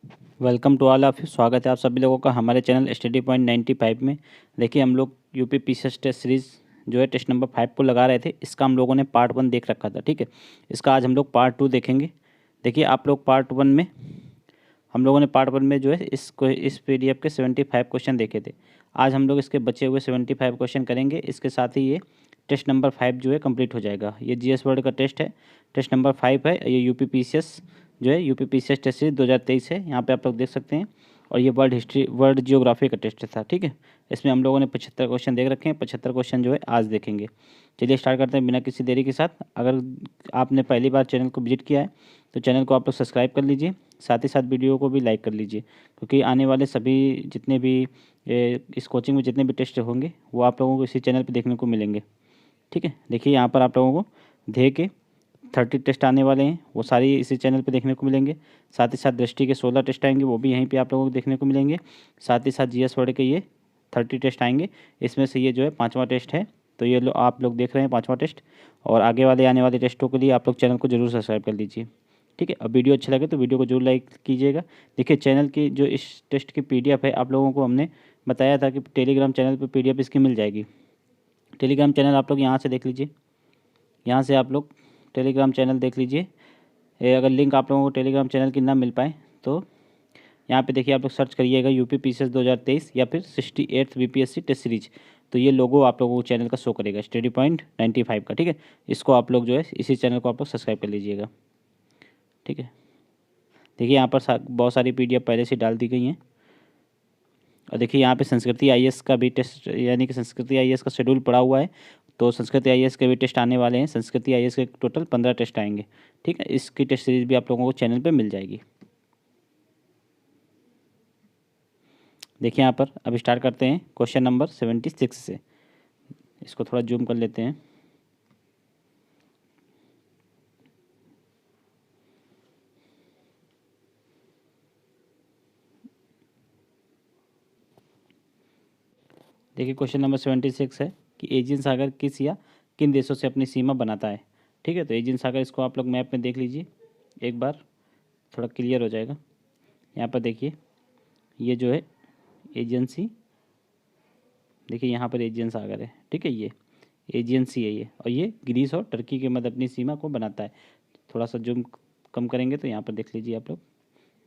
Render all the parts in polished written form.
Welcome to all of you. स्वागत है आप सभी लोगों का हमारे चैनल स्टडी पॉइंट 95 में। देखिए हम लोग यूपी पीसीएस टेस्ट सीरीज़ जो है टेस्ट नंबर 5 को लगा रहे थे। इसका हम लोगों ने पार्ट 1 देख रखा था, ठीक है। इसका आज हम लोग पार्ट 2 देखेंगे। देखिए आप लोग पार्ट 1 में हम लोगों ने पार्ट 1 में जो है इस पीडीएफ के 75 क्वेश्चन देखे थे। आज हम लोग इसके बचे हुए 75 क्वेश्चन करेंगे। इसके साथ ही ये टेस्ट नंबर 5 जो है कंप्लीट हो जाएगा। ये जीएस वर्ड का टेस्ट है, टेस्ट नंबर 5 है। ये यूपी पीसीएस जो है यूपी पीसीएस टेस्ट सीरीज 2023 है, यहाँ पे आप लोग देख सकते हैं। और ये वर्ल्ड हिस्ट्री वर्ल्ड जियोग्राफी का टेस्ट था, ठीक है। इसमें हम लोगों ने 75 क्वेश्चन देख रखे हैं। 75 क्वेश्चन जो है आज देखेंगे। चलिए स्टार्ट करते हैं बिना किसी देरी के साथ। अगर आपने पहली बार चैनल को विजिट किया है तो चैनल को आप लोग सब्सक्राइब कर लीजिए, साथ ही साथ वीडियो को भी लाइक कर लीजिए, क्योंकि आने वाले सभी जितने भी इस कोचिंग में जितने भी टेस्ट होंगे वो आप लोगों को इसी चैनल पर देखने को मिलेंगे, ठीक है। देखिए यहाँ पर आप लोगों को ध्येय के 30 टेस्ट आने वाले हैं, वो सारी इसी चैनल पे देखने को मिलेंगे। साथ ही साथ दृष्टि के 16 टेस्ट आएंगे, वो भी यहीं पे आप लोगों को देखने को मिलेंगे। साथ ही साथ जीएस वर्ड के ये 30 टेस्ट आएंगे, इसमें से ये जो है 5वां टेस्ट है। तो ये आप लोग देख रहे हैं 5वां टेस्ट। और आगे वाले आने वाले टेस्टों के लिए आप लोग चैनल को जरूर सब्सक्राइब कर लीजिए, ठीक है। अब वीडियो अच्छा लगे तो वीडियो को जरूर लाइक कीजिएगा। देखिए चैनल की जो इस टेस्ट की पीडीएफ है, आप लोगों को हमने बताया था कि टेलीग्राम चैनल पर पीडीएफ इसकी मिल जाएगी। टेलीग्राम चैनल आप लोग यहाँ से देख लीजिए, यहाँ से आप लोग टेलीग्राम चैनल देख लीजिए। अगर लिंक आप लोगों को टेलीग्राम चैनल की ना मिल पाए तो यहाँ पे देखिए आप लोग सर्च करिएगा यूपी पीसीएस 2023 या फिर 68th बीपीएससी टेस्ट सीरीज। तो ये लोगो आप लोगों को चैनल का शो करेगा, स्टडी पॉइंट 95 का, ठीक है। इसको आप लोग जो है इसी चैनल को आप लोग सब्सक्राइब कर लीजिएगा, ठीक है। देखिए यहाँ पर बहुत सारी पीडीएफ पहले से डाल दी गई हैं। और देखिए यहाँ पे संस्कृति आईएएस का भी टेस्ट, यानी कि संस्कृति आईएएस का शेड्यूल पड़ा हुआ है। तो संस्कृत आईएएस के भी टेस्ट आने वाले हैं। संस्कृति आईएएस के टोटल 15 टेस्ट आएंगे, ठीक है। इसकी टेस्ट सीरीज भी आप लोगों को चैनल पे मिल जाएगी। देखिए यहाँ पर अब स्टार्ट करते हैं क्वेश्चन नंबर 76 से। इसको थोड़ा जूम कर लेते हैं। देखिए क्वेश्चन नंबर 76 है कि एजियन सागर किस या किन देशों से अपनी सीमा बनाता है, ठीक है। तो एजियन सागर इसको आप लोग मैप में देख लीजिए एक बार, थोड़ा क्लियर हो जाएगा। यहाँ पर देखिए ये जो है एजेंसी, देखिए यहाँ पर एजियन सागर है, ठीक है। ये एजियन सी है ये, और ये ग्रीस और टर्की के मध्य अपनी सीमा को बनाता है। थोड़ा सा जूम कम करेंगे तो यहाँ पर देख लीजिए आप लोग।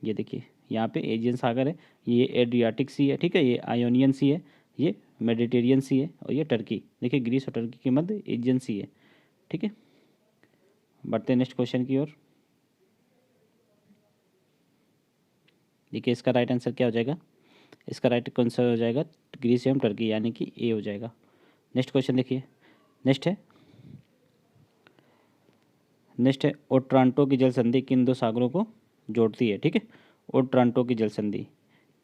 ये देखिए यहाँ पे एजियन सागर है, ये एड्रियाटिक सी है, ठीक है। ये आयोनियन सी है, ये मेडिटेरियन सी है, और ये टर्की, देखिए ग्रीस और टर्की के मध्य एजियन सी है, ठीक है। बढ़ते हैं नेक्स्ट क्वेश्चन की ओर। देखिए इसका राइट आंसर क्या हो जाएगा। इसका राइट आंसर हो जाएगा ग्रीस एवं टर्की, यानी कि ए हो जाएगा। नेक्स्ट क्वेश्चन देखिए। नेक्स्ट है ओट्रांटो की जल संधि किन दो सागरों को जोड़ती है, ठीक है। ओट्रांटो की जल संधि,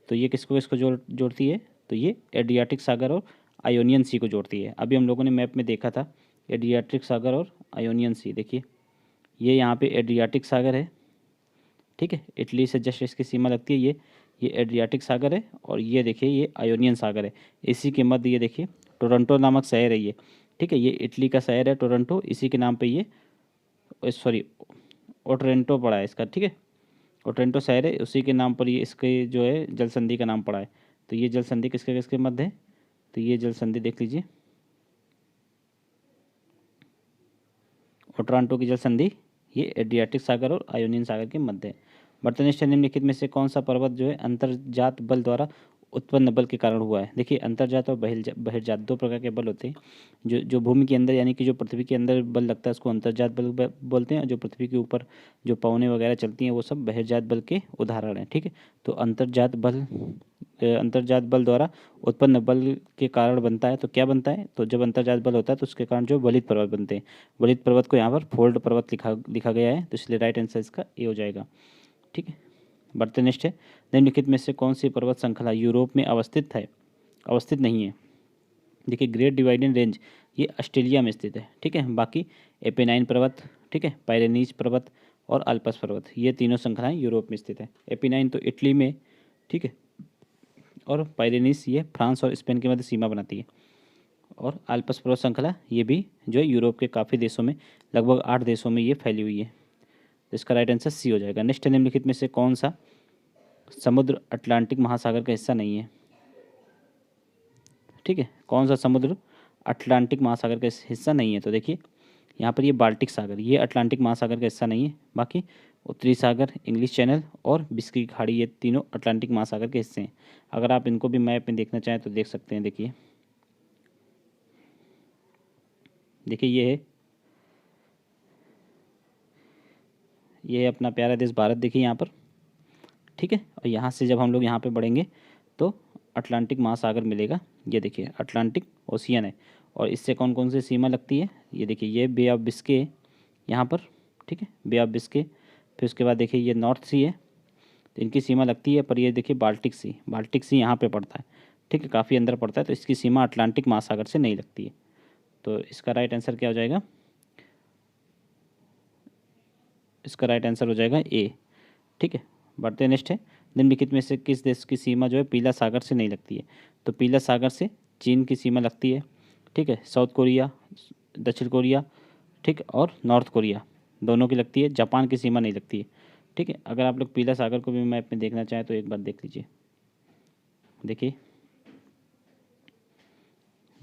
तो ये किसको किसको जोड़ती है, तो ये एड्रियाटिक सागर और आयोनियन सी को जोड़ती है। अभी हम लोगों ने मैप में देखा था एड्रियाटिक सागर और आयोनियन सी। देखिए ये यहाँ पे एड्रियाटिक सागर है, ठीक है। इटली से जस्ट इसकी सीमा लगती है। ये एड्रियाटिक सागर है, और ये देखिए ये आयोनियन सागर है। इसी के मध्य ये देखिए टोरंटो नामक शहर है ये, ठीक है। ये इटली का शहर है टोरंटो, इसी के नाम पे ये सॉरी ओटरेंटो पड़ा है इसका, ठीक है। ओटरेंटो शहर है, उसी के नाम पर ये इसके जो है जल संधि का नाम पड़ा है। तो ये जल संधि किसके किसके मध्य है, तो ये जल संधि देख लीजिए ओट्रांटो की जल संधि, ये एड्रियाटिक सागर और आयोनियन सागर के मध्य है। बर्तनिष्ठ निम्नलिखित में से कौन सा पर्वत जो है अंतर्जात बल द्वारा उत्पन्न बल के कारण हुआ है। देखिए अंतर्जात और बहिर्जात दो प्रकार के बल होते हैं। जो भूमि के अंदर यानी कि जो पृथ्वी के अंदर बल लगता है उसको अंतर्जात बल बोलते हैं, और जो पृथ्वी के ऊपर जो पवनें वगैरह चलती हैं वो सब बहिर्जात बल के उदाहरण हैं, ठीक है। तो अंतर्जात बल द्वारा उत्पन्न बल के कारण बनता है, तो क्या बनता है, तो जब अंतर्जात बल होता है तो उसके कारण जो वलित पर्वत बनते हैं। वलित पर्वत को यहाँ पर फोल्ड पर्वत लिखा गया है, तो इसलिए राइट आंसर इसका ए हो जाएगा, ठीक है। बढ़ते नेक्स्ट है निम्नलिखित में से कौन सी पर्वत श्रृंखला यूरोप में अवस्थित नहीं है। देखिए ग्रेट डिवाइडेड रेंज ये ऑस्ट्रेलिया में स्थित है, ठीक है। बाकी एपेनाइन पर्वत, ठीक है, पायरेनीज पर्वत और अल्पस पर्वत, ये तीनों श्रृंखलाएं यूरोप में स्थित है। एपेनाइन तो इटली में, ठीक है, और पायरेनीज ये फ्रांस और स्पेन के मध्य सीमा बनाती है। और अल्पस पर्वत श्रृंखला ये भी जो है यूरोप के काफ़ी देशों में, लगभग 8 देशों में ये फैली हुई है। तो इसका राइट आंसर सी हो जाएगा। नेक्स्ट निम्नलिखित में से कौन सा समुद्र अटलांटिक महासागर का हिस्सा नहीं है, ठीक है। कौन सा समुद्र अटलांटिक महासागर का हिस्सा नहीं है? तो देखिए यहाँ पर ये बाल्टिक सागर, ये अटलांटिक महासागर का हिस्सा नहीं है। बाकी उत्तरी सागर, इंग्लिश चैनल और बिस्की की खाड़ी, ये तीनों अटलांटिक महासागर के हिस्से हैं। अगर आप इनको भी मैप में देखना चाहें तो देख सकते हैं। देखिए ये है अपना प्यारा देश भारत, देखिए यहाँ पर, ठीक है। और यहाँ से जब हम लोग यहाँ पे बढ़ेंगे तो अटलांटिक महासागर मिलेगा। ये देखिए अटलांटिक ओशियन है। और इससे कौन कौन सी सीमा लगती है? ये देखिए ये बे ऑफ बिस्के है यहाँ पर, ठीक है, बे ऑफ बिस्के। फिर उसके बाद देखिए ये नॉर्थ सी है, तो इनकी सीमा लगती है। पर ये देखिए बाल्टिक सी यहाँ पे पड़ता है, ठीक है, काफ़ी अंदर पड़ता है, तो इसकी सीमा अटलांटिक महासागर से नहीं लगती है। तो इसका राइट आंसर क्या हो जाएगा? इसका राइट आंसर हो जाएगा ए, ठीक है। बढ़ते नेक्स्ट है, निम्नलिखित में से किस देश की सीमा जो है पीला सागर से नहीं लगती है? तो पीला सागर से चीन की सीमा लगती है, ठीक है, साउथ कोरिया, दक्षिण कोरिया, ठीक, और नॉर्थ कोरिया दोनों की लगती है। जापान की सीमा नहीं लगती है, ठीक है। अगर आप लोग पीला सागर को भी मैप में देखना चाहें तो एक बार देख लीजिए। देखिए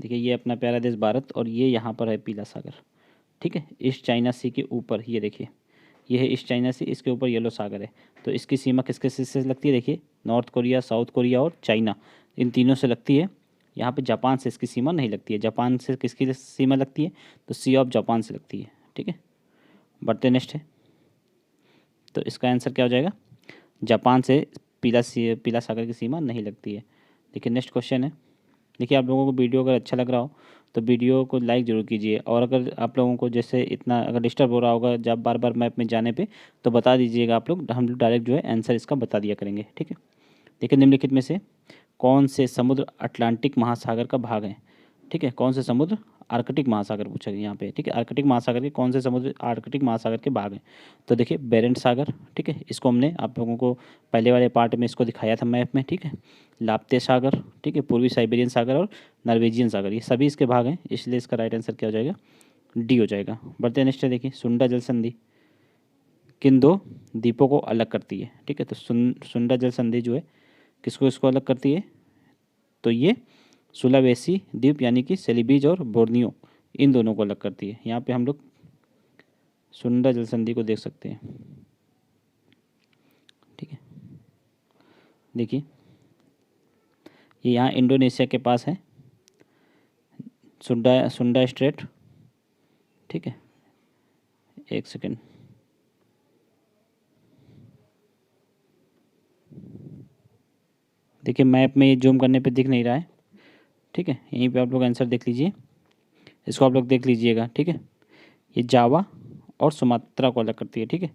ये अपना प्यारा देश भारत, और ये यहाँ पर है पीला सागर, ठीक है, ईस्ट चाइना सी के ऊपर। ये देखिए ये है ईस्ट चाइना सी, इसके ऊपर येलो सागर है। तो इसकी सीमा किस किस से लगती है? देखिए नॉर्थ कोरिया, साउथ कोरिया और चाइना, इन तीनों से लगती है। यहाँ पे जापान से इसकी सीमा नहीं लगती है। जापान से किसकी सीमा लगती है? तो सी ऑफ जापान से लगती है, ठीक है। बढ़ते नेक्स्ट है, तो इसका आंसर क्या हो जाएगा? जापान से पीला सागर की सीमा नहीं लगती है। देखिए नेक्स्ट क्वेश्चन है। देखिए आप लोगों को वीडियो अगर अच्छा लग रहा हो तो वीडियो को लाइक ज़रूर कीजिए, और अगर आप लोगों को जैसे इतना अगर डिस्टर्ब हो रहा होगा जब बार बार मैप में जाने पे, तो बता दीजिएगा आप लोग, हम लोग डायरेक्ट जो है आंसर इसका बता दिया करेंगे, ठीक है। देखिए निम्नलिखित में से कौन से समुद्र अटलांटिक महासागर का भाग है? ठीक है, कौन से समुद्र? आर्कटिक महासागर पूछा गया यहाँ पे, ठीक है। आर्कटिक महासागर के कौन से समुद्र आर्कटिक महासागर के भाग हैं? तो देखिए बेरेंट सागर, ठीक है, इसको हमने आप लोगों को पहले वाले पार्ट में इसको दिखाया था मैप में, ठीक है। लाप्ते सागर, ठीक है, पूर्वी साइबेरियन सागर और नॉर्वेजियन सागर, ये सभी इसके भाग हैं, इसलिए इसका राइट आंसर क्या हो जाएगा? डी हो जाएगा। बढ़ते नेक्स्ट है, देखिए सुंडा जल संधि किन दो द्वीपों को अलग करती है? ठीक है, तो सुंडा जल संधि जो है किसको इसको अलग करती है? तो ये सुलावेसी द्वीप यानी कि सेलिबीज और बोर्नियो, इन दोनों को अलग करती है। यहाँ पे हम लोग सुंडा जल संधि को देख सकते हैं, ठीक है। देखिए ये यहाँ इंडोनेशिया के पास है, सुंडा स्ट्रेट, ठीक है। एक सेकेंड, देखिए मैप में ये जूम करने पे दिख नहीं रहा है, ठीक है। यहीं पे आप लोग आंसर देख लीजिए, इसको आप लोग देख लीजिएगा, ठीक है। ये जावा और सुमात्रा को अलग करती है, ठीक है।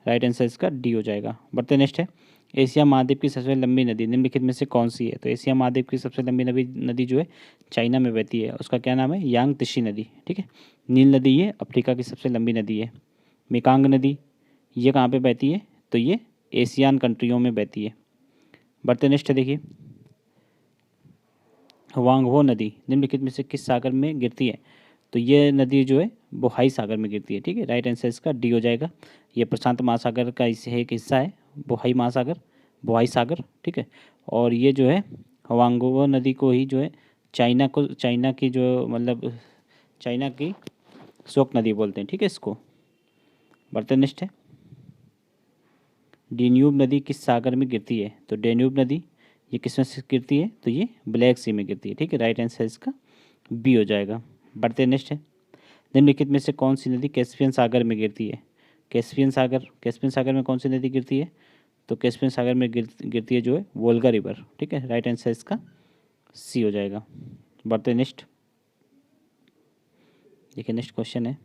राइट आंसर इसका डी हो जाएगा। बढ़ते नेक्स्ट है, एशिया महाद्वीप की सबसे लंबी नदी निम्नलिखित में से कौन सी है? तो एशिया महाद्वीप की सबसे लंबी नदी जो है चाइना में बहती है, उसका क्या नाम है? यांग त्सी नदी, ठीक है। नील नदी ये अफ्रीका की सबसे लंबी नदी है। मेकांग नदी ये कहाँ पे बहती है? तो ये एशियान कंट्रियों में बहती है। बढ़ते नेक्स्ट है, देखिए वांगहो नदी निम्नलिखित में से किस सागर में गिरती है? तो ये नदी जो है बोहाई सागर में गिरती है, ठीक है। राइट आंसर इसका डी हो जाएगा। ये प्रशांत महासागर का एक हिस्सा है, बोहाई सागर, ठीक है। और ये जो है वांगहो नदी को ही जो है चाइना की जो मतलब चाइना की शोक नदी बोलते हैं, ठीक है इसको। बढ़ते नेक्स्ट है, डेन्यूब नदी किस सागर में गिरती है? तो डेन्यूब नदी ये किस में से गिरती है? तो ये ब्लैक सी में गिरती है, ठीक है। राइट आंसर इसका बी हो जाएगा। बढ़ते नेक्स्ट है, निम्नलिखित में से कौन सी नदी कैस्पियन सागर में गिरती है? कैस्पियन सागर में कौन सी नदी गिरती है? तो कैस्पियन सागर में गिरती है जो है वोल्गा रिवर, ठीक है। राइट आंसर इसका सी हो जाएगा। बढ़ते नेक्स्ट, देखिए नेक्स्ट क्वेश्चन है,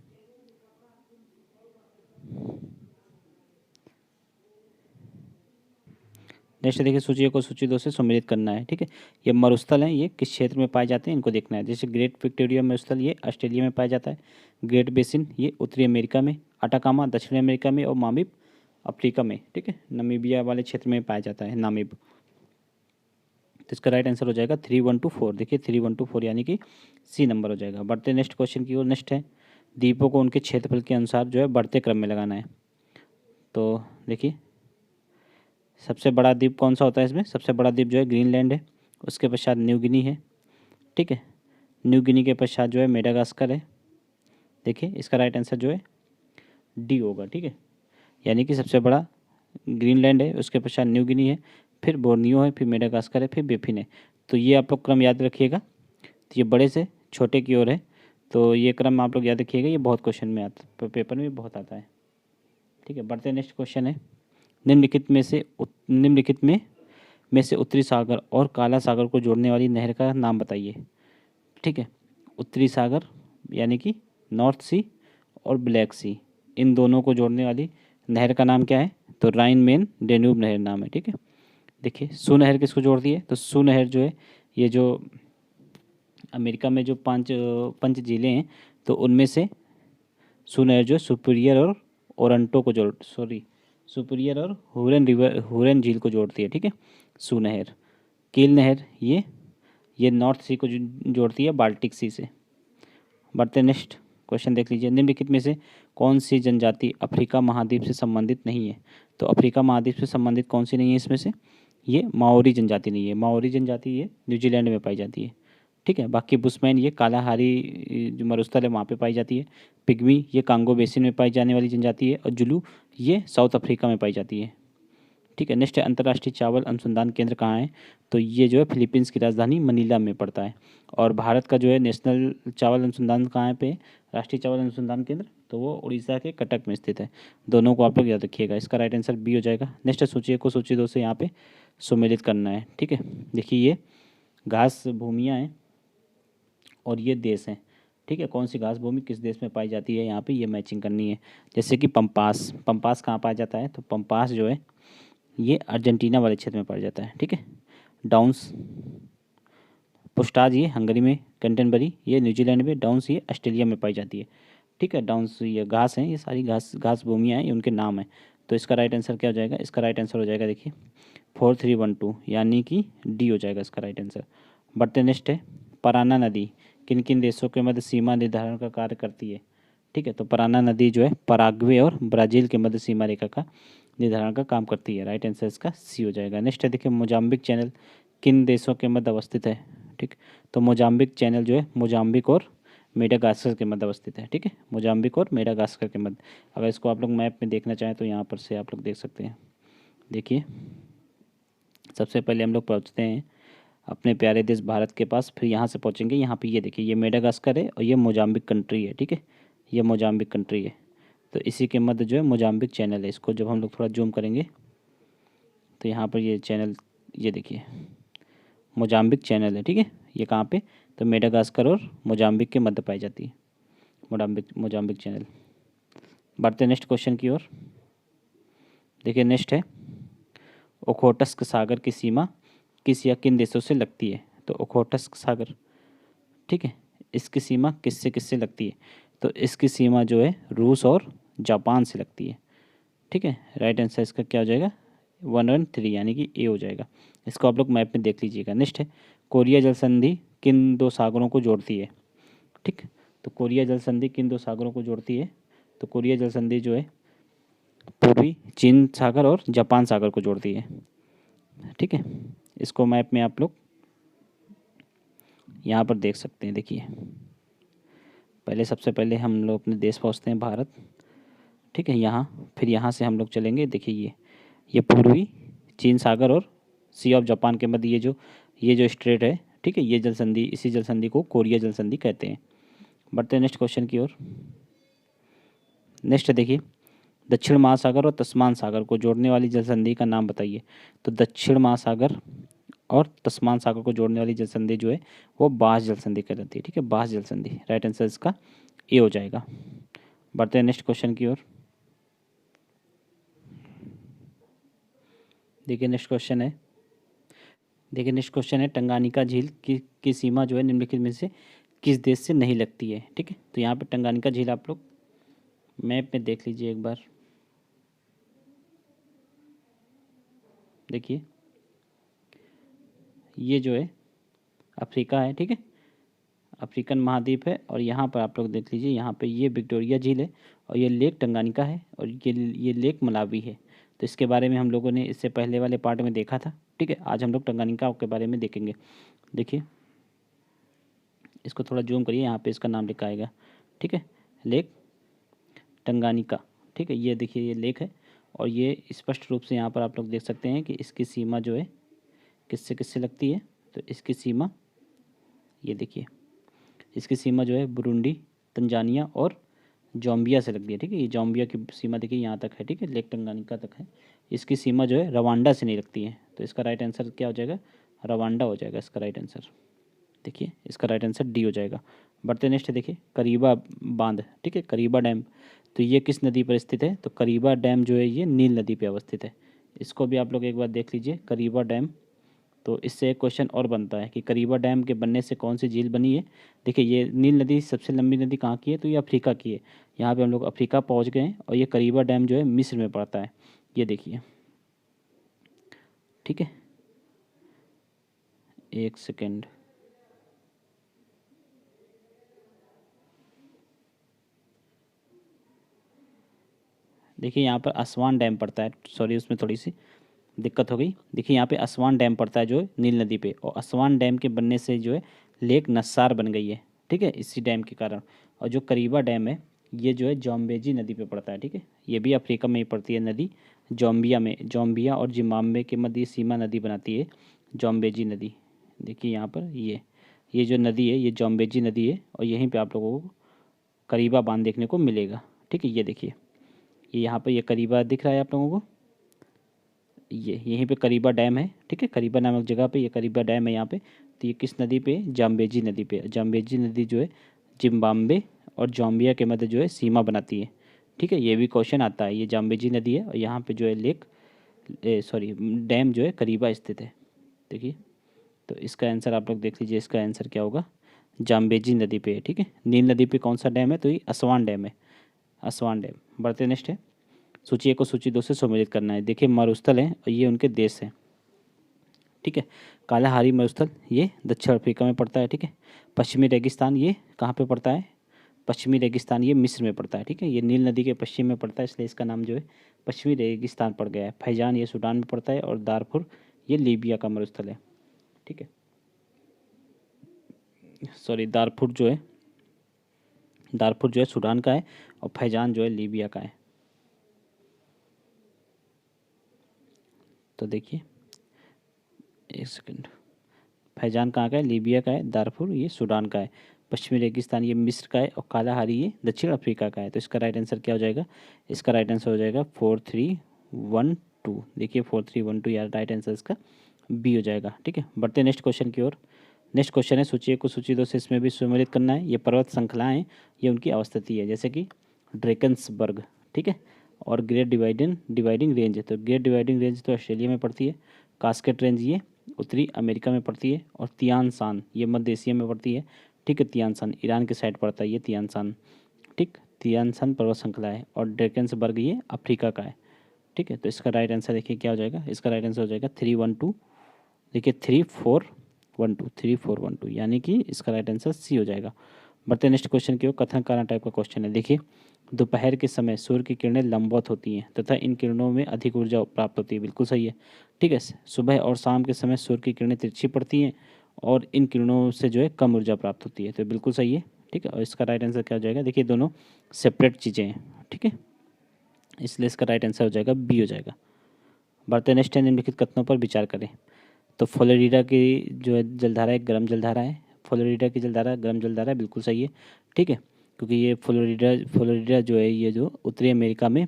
नेक्स्ट देखिए सूची को सूची 2 से सम्मिलित करना है, ठीक है। ये मरुस्थल हैं, ये किस क्षेत्र में पाए जाते हैं इनको देखना है। जैसे ग्रेट विक्टोरिया मरुस्थल ये ऑस्ट्रेलिया में पाया जाता है। ग्रेट बेसिन ये उत्तरी अमेरिका में, अटाकामा दक्षिण अमेरिका में और मामिब अफ्रीका में, ठीक है, नमीबिया वाले क्षेत्र में पाया जाता है नामिब। तो इसका राइट आंसर हो जाएगा 3124। देखिए 3124 यानी कि सी नंबर हो जाएगा। बढ़ते नेक्स्ट क्वेश्चन की ओर। नेक्स्ट है, द्वीपों को उनके क्षेत्रफल के अनुसार जो है बढ़ते क्रम में लगाना है। तो देखिए सबसे बड़ा द्वीप कौन सा होता है इसमें? सबसे बड़ा द्वीप जो है ग्रीनलैंड है, उसके पश्चात न्यू गिनी है, ठीक है। न्यू गिनी के पश्चात जो है मेडागास्कर है। देखिए इसका राइट आंसर जो है डी होगा, ठीक है। यानी कि सबसे बड़ा ग्रीनलैंड है, उसके पश्चात न्यू गिनी है, फिर बोर्नियो है, फिर मेडागास्कर है, फिर बेफिन है। तो ये आप लोग क्रम याद रखिएगा। तो ये बड़े से छोटे की ओर है, तो ये क्रम आप लोग याद रखिएगा। ये बहुत क्वेश्चन में आता, पेपर में बहुत आता है, ठीक है। बढ़ते नेक्स्ट क्वेश्चन है, निम्नलिखित में से उत्तरी सागर और काला सागर को जोड़ने वाली नहर का नाम बताइए, ठीक है। उत्तरी सागर यानी कि नॉर्थ सी और ब्लैक सी, इन दोनों को जोड़ने वाली नहर का नाम क्या है? तो राइन मेन डेन्यूब नहर नाम है, ठीक है। देखिए सू नहर किसको जोड़ती है? तो सू नहर जो है, ये जो अमेरिका में जो पंच जिले हैं, तो उनमें से सू नहर जो है सुपीरियर और ओरंटो को सुपीरियर और हुरन झील को जोड़ती है, ठीक है। सू नहर। कील नहर ये नॉर्थ सी को जोड़ती है बाल्टिक सी से। बढ़ते नेक्स्ट क्वेश्चन देख लीजिए, निम्नलिखित में से कौन सी जनजाति अफ्रीका महाद्वीप से संबंधित नहीं है? तो अफ्रीका महाद्वीप से संबंधित कौन सी नहीं है इसमें से? ये माओरी जनजाति नहीं है। माओरी जनजाति ये न्यूजीलैंड में पाई जाती है, ठीक है। बाकी बुशमैन ये कालाहारी जो मरुस्थल है वहाँ पे पाई जाती है। पिग्मी ये कांगो बेसिन में पाई जाने वाली जनजाति है, और जुलू ये साउथ अफ्रीका में पाई जाती है, ठीक है। नेक्स्ट है, अंतर्राष्ट्रीय चावल अनुसंधान केंद्र कहाँ है? तो ये जो है फिलीपींस की राजधानी मनीला में पड़ता है। और भारत का जो है नेशनल चावल अनुसंधान कहाँ पे? राष्ट्रीय चावल अनुसंधान केंद्र, तो वो उड़ीसा के कटक में स्थित है। दोनों को आप लोग याद रखिएगा। इसका राइट आंसर बी हो जाएगा। नेक्स्ट है, सूची 1 को सूची 2 से यहाँ पे सुमेलित करना है, ठीक है। देखिए ये घास भूमियाँ हैं और ये देश हैं, ठीक है। कौन सी घास भूमि किस देश में पाई जाती है, यहाँ पे ये मैचिंग करनी है। जैसे कि पंपास कहाँ पाया जाता है? तो पंपास जो है ये अर्जेंटीना वाले क्षेत्र में पाया जाता है, ठीक है। डाउन्स पुस्टाज ये हंगरी में, कैंटरबरी ये न्यूजीलैंड में, डाउन्स ये ऑस्ट्रेलिया में पाई जाती है, ठीक है। डाउन्स ये घास हैं, ये सारी घास भूमियाँ हैं, ये उनके नाम हैं। तो इसका राइट आंसर क्या हो जाएगा? इसका राइट आंसर हो जाएगा देखिए 4312, यानी कि डी हो जाएगा इसका राइट आंसर। बढ़ते नेक्स्ट है, पराना नदी किन किन देशों के मध्य सीमा निर्धारण का कार्य करती है, ठीक है। तो पराना नदी जो है पराग्वे और ब्राज़ील के मध्य सीमा रेखा का निर्धारण का काम करती है। राइट आंसर इसका सी हो जाएगा। नेक्स्ट है देखिए, मोजाम्बिक चैनल किन देशों के मध्य अवस्थित है, ठीक। तो मोजाम्बिक चैनल जो है मोजाम्बिक और मेडागास्कर के मध्य अवस्थित है, ठीक है। मोजाम्बिक और मेडागास्कर के मध्य। अगर इसको आप लोग मैप में देखना चाहें तो यहाँ पर से आप लोग देख सकते हैं। देखिए सबसे पहले हम लोग पहुँचते हैं अपने प्यारे देश भारत के पास, फिर यहाँ से पहुँचेंगे यहाँ पे। ये देखिए ये मेडागास्कर है और ये मोजाम्बिक कंट्री है, ठीक है। ये मोजाम्बिक कंट्री है, तो इसी के मध्य जो है मोजाम्बिक चैनल है। इसको जब हम लोग थोड़ा जूम करेंगे तो यहाँ पर ये चैनल, ये देखिए मोजाम्बिक चैनल है, ठीक है। ये कहाँ पे? तो मेडागास्कर और मोजाम्बिक के मध्य पाई जाती है मोजाम्बिक चैनल। बढ़ते नेक्स्ट क्वेश्चन की ओर। देखिए नेक्स्ट है, ओखोटस्क सागर की सीमा किस या किन देशों से लगती है? तो ओखोटस्क सागर, ठीक है, इसकी सीमा किससे किससे लगती है? तो इसकी सीमा जो है रूस और जापान से लगती है, ठीक है। राइट आंसर इसका क्या हो जाएगा? 113, यानी कि ए हो जाएगा। इसको आप लोग मैप में देख लीजिएगा। नेक्स्ट है, कोरिया जल संधि किन 2 सागरों को जोड़ती है, ठीक। तो कोरिया जल संधि किन 2 सागरों को जोड़ती है? तो कोरिया जल संधि जो है पूर्वी चीन सागर और जापान सागर को जोड़ती है, ठीक है। इसको मैप में आप लोग यहाँ पर देख सकते हैं। देखिए पहले सबसे पहले हम लोग अपने देश पहुँचते हैं भारत, ठीक है। यहाँ फिर यहाँ से हम लोग चलेंगे। देखिए ये पूर्वी चीन सागर और सी ऑफ जापान के मध्य ये जो स्ट्रेट है, ठीक है, ये जल संधि, इसी जल संधि को कोरिया जल संधि कहते हैं। बढ़ते हैं नेक्स्ट क्वेश्चन की ओर। नेक्स्ट देखिए, दक्षिण महासागर और तस्मान सागर को जोड़ने वाली जल संधि का नाम बताइए। तो दक्षिण महासागर और तस्मान सागर को जोड़ने वाली जल संधि जो है वो बास जल संधि कहलाती है, ठीक है। बास जल संधि, राइट आंसर इसका ए हो जाएगा। बढ़ते हैं नेक्स्ट क्वेश्चन की ओर। देखिए नेक्स्ट क्वेश्चन है, टंगानिका झील की सीमा जो है निम्नलिखित में से किस देश से नहीं लगती है, ठीक है। तो यहाँ पे टंगानिका झील आप लोग मैप में देख लीजिए एक बार। देखिए ये जो है अफ्रीका है, ठीक है, अफ्रीकन महाद्वीप है। और यहाँ पर आप लोग देख लीजिए, यहाँ पे ये विक्टोरिया झील है और ये लेक टंगानिका है और ये लेक मलावी है। तो इसके बारे में हम लोगों ने इससे पहले वाले पार्ट में देखा था, ठीक है। आज हम लोग टंगानिका के बारे में देखेंगे। देखिए इसको थोड़ा जूम करिए, यहाँ पे इसका नाम लिखा आएगा, ठीक है, लेक टंगानिका, ठीक है। ये देखिए ये लेक है और ये स्पष्ट रूप से यहाँ पर आप लोग देख सकते हैं कि इसकी सीमा जो है किससे किससे लगती है। तो इसकी सीमा ये देखिए, इसकी सीमा जो है बुरुंडी, तंजानिया और जाम्बिया से लगती है, ठीक है। ये जाम्बिया की सीमा देखिए यहाँ तक है, ठीक है, लेक टंगानिका तक है। इसकी सीमा जो है रवांडा से नहीं लगती है। तो इसका राइट आंसर क्या हो जाएगा, रवांडा हो जाएगा इसका राइट आंसर। देखिए इसका राइट आंसर डी हो जाएगा। बढ़ते नेक्स्ट देखिए करीबा बांध, ठीक है, करीबा डैम। तो ये किस नदी पर स्थित है, तो करीबा डैम जो है ये नील नदी पर अवस्थित है। इसको भी आप लोग एक बार देख लीजिए, करीबा डैम। तो इससे एक क्वेश्चन और बनता है कि करीबा डैम के बनने से कौन सी झील बनी है। देखिए ये नील नदी सबसे लंबी नदी कहाँ की है, तो ये अफ्रीका की है। यहाँ पे हम लोग अफ्रीका पहुँच गए हैं और ये करीबा डैम जो है मिस्र में पड़ता है, ये देखिए, ठीक है। एक सेकेंड, देखिए यहाँ पर असवान डैम पड़ता है, सॉरी उसमें थोड़ी सी दिक्कत हो गई। देखिए यहाँ पे असवान डैम पड़ता है जो है नील नदी पे, और असवान डैम के बनने से जो है लेक नस्सार बन गई है, ठीक है, इसी डैम के कारण। और जो करीबा डैम है ये जो है जॉम्बेजी नदी पे पड़ता है, ठीक है। ये भी अफ्रीका में ही पड़ती है नदी, जॉम्बिया में, जॉम्बिया और जिम्बाब्वे के मध्य सीमा नदी बनाती है जॉम्बेजी नदी। देखिए यहाँ पर ये जो नदी है ये जॉम्बेजी नदी है और यहीं पर आप लोगों को करीबा बांध देखने को मिलेगा, ठीक है। ये देखिए ये यहाँ पर ये करीबा दिख रहा है आप लोगों को, ये यहीं पे करीबा डैम है, ठीक है, करीबा नामक जगह पे ये करीबा डैम है यहाँ पे। तो ये किस नदी पे, जाम्बेजी नदी पे। जाम्बेजी नदी जो है जिम्बाब्वे और जाम्बिया के मध्य जो है सीमा बनाती है, ठीक है। ये भी क्वेश्चन आता है, ये जाम्बेजी नदी है और यहाँ पे जो है लेक सॉरी डैम जो है करीबा स्थित है, देखिए। तो इसका आंसर आप लोग देख लीजिए, इसका आंसर क्या होगा, जाम्बेजी नदी पे है, ठीक है। नील नदी पे कौन सा डैम है, तो ये असवान डैम है, असवान डैम। बढ़ते नेक्स्ट है, सूची 1 को सूची 2 से सम्मिलित करना है। देखिए मरुस्थल है और ये उनके देश हैं, ठीक है। कालाहारी मरुस्थल ये दक्षिण अफ्रीका में पड़ता है, ठीक है। पश्चिमी रेगिस्तान ये कहाँ पे पड़ता है, पश्चिमी रेगिस्तान ये मिस्र में पड़ता है, ठीक है। ये नील नदी के पश्चिम में पड़ता है इसलिए इसका नाम जो है पश्चिमी रेगिस्तान पड़ गया है। फैजान ये सूडान में पड़ता है और दारफुर ये लीबिया का मरुस्थल है, ठीक है। सॉरी दारफुर जो है सूडान का है और फैजान जो है लीबिया का है। तो देखिए एक सेकंड, फैजान कहाँ का है, लीबिया का है, दारफुर ये सूडान का है, पश्चिमी रेगिस्तान ये मिस्र का है और कालाहारी ये दक्षिण अफ्रीका का है। तो इसका राइट आंसर क्या हो जाएगा, इसका राइट आंसर हो जाएगा 4312। देखिए 4312 यार राइट आंसर इसका बी हो जाएगा, ठीक है। बढ़ते नेक्स्ट क्वेश्चन की ओर। नेक्स्ट क्वेश्चन है सूची 1 को सूची 2 से इसमें भी सम्मिलित करना है। ये पर्वत श्रृंखलाएँ ये उनकी अवस्थिति है, जैसे कि ड्रेकन्सबर्ग, ठीक है, और ग्रेट डिवाइडिंग रेंज। तो ग्रेट डिवाइडिंग रेंज तो ऑस्ट्रेलिया में पड़ती है, कास्केट रेंज ये उत्तरी अमेरिका में पड़ती है और तियान सान ये मध्य एशिया में पड़ती है, ठीक है। तियान सान ईरान के साइड पड़ता है ये तियान सान, ठीक। तियान सान पर्वत श्रृंखला है और ड्रेकन्सबर्ग ये अफ्रीका का है, ठीक है। तो इसका राइट आंसर देखिए क्या हो जाएगा, इसका राइट आंसर हो जाएगा 312। देखिए 3412 यानी कि इसका राइट आंसर सी हो जाएगा। बढ़ते नेक्स्ट क्वेश्चन की ओर। कथन कारण टाइप का क्वेश्चन है। देखिए दोपहर के समय सूर्य की किरणें लंबवत होती हैं तथा इन किरणों में अधिक ऊर्जा प्राप्त होती है, बिल्कुल सही है, ठीक है। सुबह और शाम के समय सूर्य की किरणें तिरछी पड़ती हैं और इन किरणों से जो है कम ऊर्जा प्राप्त होती है, तो बिल्कुल सही है, ठीक है। और इसका राइट आंसर क्या हो जाएगा, देखिए दोनों सेपरेट चीज़ें हैं, ठीक है, इसलिए इसका राइट आंसर हो जाएगा बी हो जाएगा। बढ़ते नेक्स्ट है, निम्नलिखित कथनों पर विचार करें। तो फ्लोरिडा की जो है जलधारा एक गर्म जलधारा है, फ्लोरिडा की जलधारा गर्म जलधारा है, बिल्कुल सही है, ठीक है। क्योंकि ये फ्लोरिडा जो है ये जो उत्तरी अमेरिका में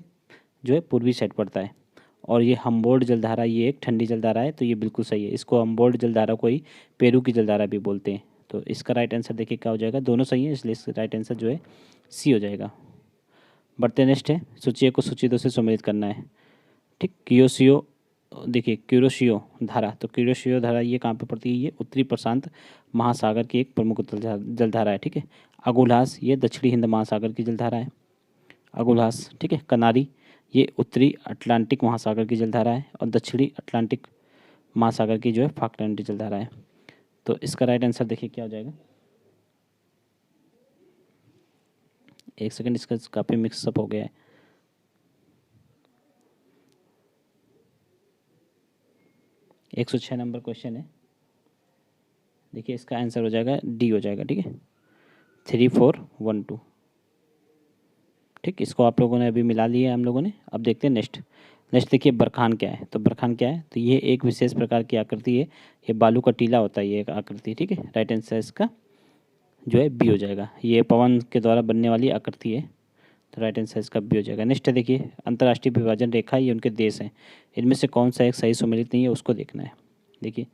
जो है पूर्वी साइड पड़ता है। और ये हम्बोल्ट जलधारा ये एक ठंडी जलधारा है, तो ये बिल्कुल सही है। इसको हम्बोल्ट जलधारा को ही पेरू की जलधारा भी बोलते हैं। तो इसका राइट आंसर देखिए क्या हो जाएगा, दोनों सही है इसलिए इसका राइट आंसर जो है सी हो जाएगा। बढ़ते नेक्स्ट है, सूची 1 को सूची 2 से सम्मिलित करना है, ठीक। कियोशियो देखिए क्यूरोशियो धारा, तो क्यूरोशियो धारा ये कहाँ पे पड़ती है, ये उत्तरी प्रशांत महासागर की एक प्रमुख जलधारा है, ठीक है। अगुल्हास ये दक्षिणी हिंद महासागर की जलधारा है, अगुल्हास, ठीक है। कनारी ये उत्तरी अटलांटिक महासागर की जलधारा है और दक्षिणी अटलांटिक महासागर की जो है फाकलैंड जलधारा है। तो इसका राइट आंसर देखिए क्या हो जाएगा, एक सेकंड, इसका काफ़ी मिक्सअप हो गया है। 106 नंबर क्वेश्चन है। देखिए इसका आंसर हो जाएगा डी हो जाएगा, ठीक है, 3412। ठीक, इसको आप लोगों ने अभी मिला लिया है हम लोगों ने। अब देखते हैं नेक्स्ट। नेक्स्ट देखिए बरखान क्या है। तो बरखान क्या है, तो ये एक विशेष प्रकार की आकृति है, ये बालू का टीला होता है ये एक आकृति, ठीक है। राइट आंसर इसका जो है बी हो जाएगा। ये पवन के द्वारा बनने वाली आकृति है, तो राइट आंसर इसका बी हो जाएगा। नेक्स्ट है देखिए अंतर्राष्ट्रीय विभाजन रेखा, ये उनके देश हैं, इनमें से कौन सा एक सही सुमेलित नहीं है उसको देखना है। देखिए